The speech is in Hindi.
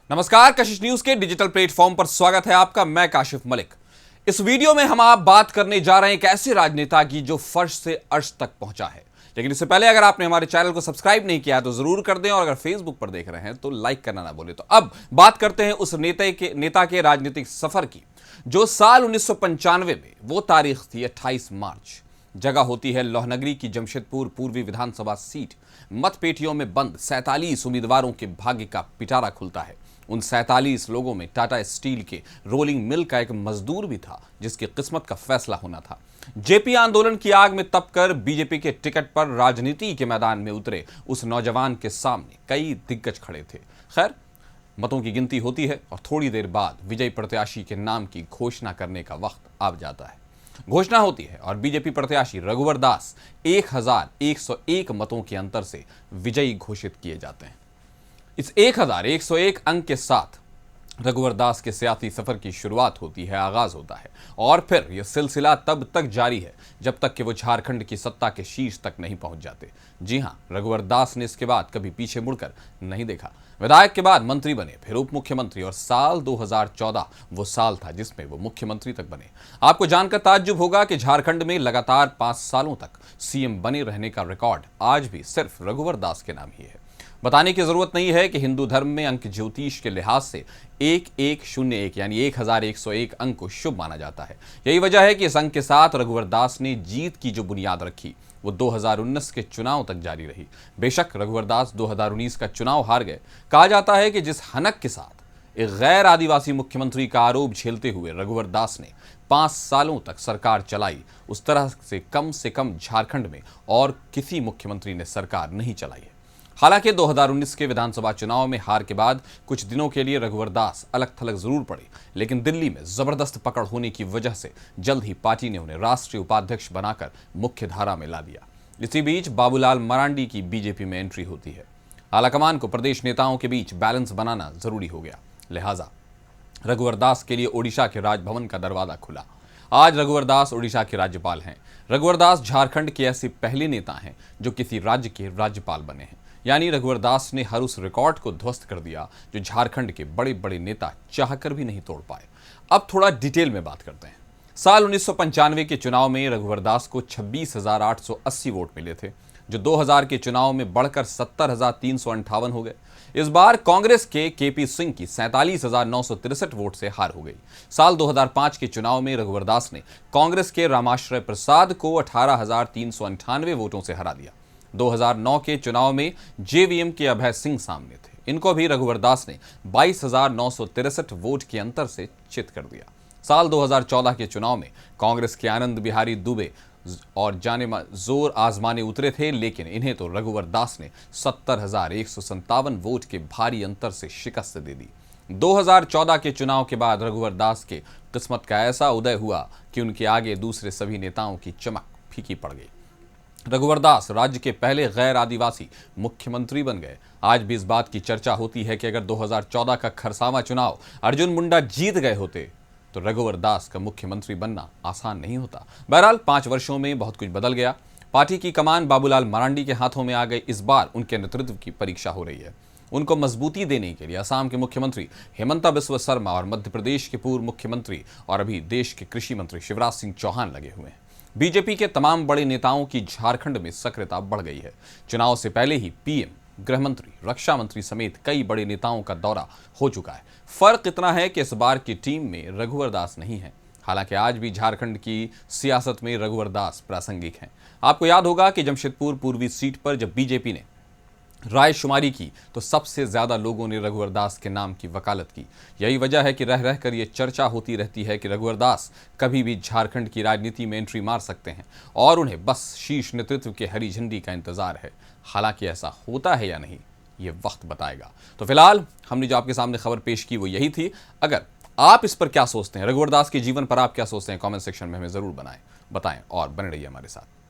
नमस्कार, कशिश न्यूज के डिजिटल प्लेटफॉर्म पर स्वागत है आपका। मैं काशिफ मलिक। इस वीडियो में हम आप बात करने जा रहे हैं एक ऐसे राजनेता की जो फर्श से अर्श तक पहुंचा है। लेकिन इससे पहले अगर आपने हमारे चैनल को सब्सक्राइब नहीं किया तो जरूर कर दें, और अगर फेसबुक पर देख रहे हैं तो लाइक करना ना भूलें। तो अब बात करते हैं उस नेता के राजनीतिक सफर की, जो साल 1995 में, वो तारीख थी 28 मार्च। जगह होती है लोहनगरी की जमशेदपुर पूर्वी विधानसभा सीट। मतपेटियों में बंद 47 उम्मीदवारों के भाग्य का पिटारा खुलता है। उन 47 लोगों में टाटा स्टील के रोलिंग मिल का एक मजदूर भी था, जिसकी किस्मत का फैसला होना था। जेपी आंदोलन की आग में तपकर बीजेपी के टिकट पर राजनीति के मैदान में उतरे उस नौजवान के सामने कई दिग्गज खड़े थे। खैर, मतों की गिनती होती है और थोड़ी देर बाद विजयी प्रत्याशी के नाम की घोषणा करने का वक्त आ जाता है। घोषणा होती है और बीजेपी प्रत्याशी रघुवर दास 1101 मतों के अंतर से विजयी घोषित किए जाते हैं। इस 1101 अंक के साथ रघुवर दास के सियासी सफर की शुरुआत होती है, आगाज होता है। और फिर यह सिलसिला तब तक जारी है जब तक कि वो झारखंड की सत्ता के शीर्ष तक नहीं पहुंच जाते। जी हां, रघुवर दास ने इसके बाद कभी पीछे मुड़कर नहीं देखा। विधायक के बाद मंत्री बने, फिर उप मुख्यमंत्री, और साल 2014 वो साल था जिसमें वो मुख्यमंत्री तक बने। आपको जानकर ताज्जुब होगा कि झारखंड में लगातार 5 सालों तक सीएम बने रहने का रिकॉर्ड आज भी सिर्फ रघुवर दास के नाम ही है। बताने की जरूरत नहीं है कि हिंदू धर्म में अंक ज्योतिष के लिहाज से 1101 यानी 1101 अंक को शुभ माना जाता है। यही वजह है कि इस अंक के साथ रघुवर दास ने जीत की जो बुनियाद रखी वो 2019 के चुनाव तक जारी रही। बेशक रघुवर दास 2019 का चुनाव हार गए। कहा जाता है कि जिस हनक के साथ एक गैर आदिवासी मुख्यमंत्री का आरोप झेलते हुए रघुवर दास ने 5 सालों तक सरकार चलाई, उस तरह से कम झारखंड में और किसी मुख्यमंत्री ने सरकार नहीं चलाई है। हालांकि 2019 के विधानसभा चुनाव में हार के बाद कुछ दिनों के लिए रघुवर दास अलग थलग जरूर पड़े, लेकिन दिल्ली में जबरदस्त पकड़ होने की वजह से जल्द ही पार्टी ने उन्हें राष्ट्रीय उपाध्यक्ष बनाकर मुख्य धारा में ला दिया। इसी बीच बाबूलाल मरांडी की बीजेपी में एंट्री होती है। आलाकमान को प्रदेश नेताओं के बीच बैलेंस बनाना जरूरी हो गया, लिहाजा रघुवर दास के लिए ओडिशा के राजभवन का दरवाजा खुला। आज रघुवर दास ओडिशा के राज्यपाल हैं। रघुवर दास झारखंड के ऐसे पहले नेता हैं जो किसी राज्य के राज्यपाल बने हैं। यानी रघुवर दास ने हर उस रिकॉर्ड को ध्वस्त कर दिया जो झारखंड के बड़े बड़े नेता चाहकर भी नहीं तोड़ पाए। अब थोड़ा डिटेल में बात करते हैं। साल 1995 के चुनाव में रघुवर दास को 26,880 वोट मिले थे, जो 2000 के चुनाव में बढ़कर 70,358 हो गए। इस बार कांग्रेस के केपी सिंह की 47,963 वोट से हार हो गई। साल 2005 के चुनाव में रघुवर दास ने कांग्रेस के रामाश्रय प्रसाद को 18,398 वोटों से हरा दिया। 2009 के चुनाव में जेवीएम के अभय सिंह सामने थे। इनको भी रघुवर दास ने 22,963 वोट के अंतर से चित कर दिया। साल 2014 के चुनाव में कांग्रेस के आनंद बिहारी दुबे और जाने जोर आजमाने उतरे थे, लेकिन इन्हें तो रघुवर दास ने 70,157 वोट के भारी अंतर से शिकस्त दे दी। 2014 के चुनाव के बाद रघुवर दास के किस्मत का ऐसा उदय हुआ कि उनके आगे दूसरे सभी नेताओं की चमक फीकी पड़ गई। रघुवर दास राज्य के पहले गैर आदिवासी मुख्यमंत्री बन गए। आज भी इस बात की चर्चा होती है कि अगर 2014 का खरसावां चुनाव अर्जुन मुंडा जीत गए होते तो रघुवर दास का मुख्यमंत्री बनना आसान नहीं होता। बहरहाल 5 वर्षों में बहुत कुछ बदल गया। पार्टी की कमान बाबूलाल मरांडी के हाथों में आ गई। इस बार उनके नेतृत्व की परीक्षा हो रही है। उनको मजबूती देने के लिए असम के मुख्यमंत्री हेमंता बिस्वा शर्मा और मध्य प्रदेश के पूर्व मुख्यमंत्री और अभी देश के कृषि मंत्री शिवराज सिंह चौहान लगे हुए हैं। बीजेपी के तमाम बड़े नेताओं की झारखंड में सक्रियता बढ़ गई है। चुनाव से पहले ही पीएम, गृह मंत्री, रक्षा मंत्री समेत कई बड़े नेताओं का दौरा हो चुका है। फर्क इतना है कि इस बार की टीम में रघुवर दास नहीं है। हालांकि आज भी झारखंड की सियासत में रघुवर दास प्रासंगिक हैं। आपको याद होगा कि जमशेदपुर पूर्वी सीट पर जब बीजेपी ने रायशुमारी की तो सबसे ज्यादा लोगों ने रघुवर दास के नाम की वकालत की। यही वजह है कि रह रहकर यह चर्चा होती रहती है कि रघुवर दास कभी भी झारखंड की राजनीति में एंट्री मार सकते हैं और उन्हें बस शीर्ष नेतृत्व के हरी झंडी का इंतजार है। हालांकि ऐसा होता है या नहीं, ये वक्त बताएगा। तो फिलहाल हमने जो आपके सामने खबर पेश की वो यही थी। अगर आप इस पर क्या सोचते हैं, रघुवर दास के जीवन पर आप क्या सोचते हैं, कमेंट सेक्शन में हमें जरूर बताएं और बने रहिए हमारे साथ।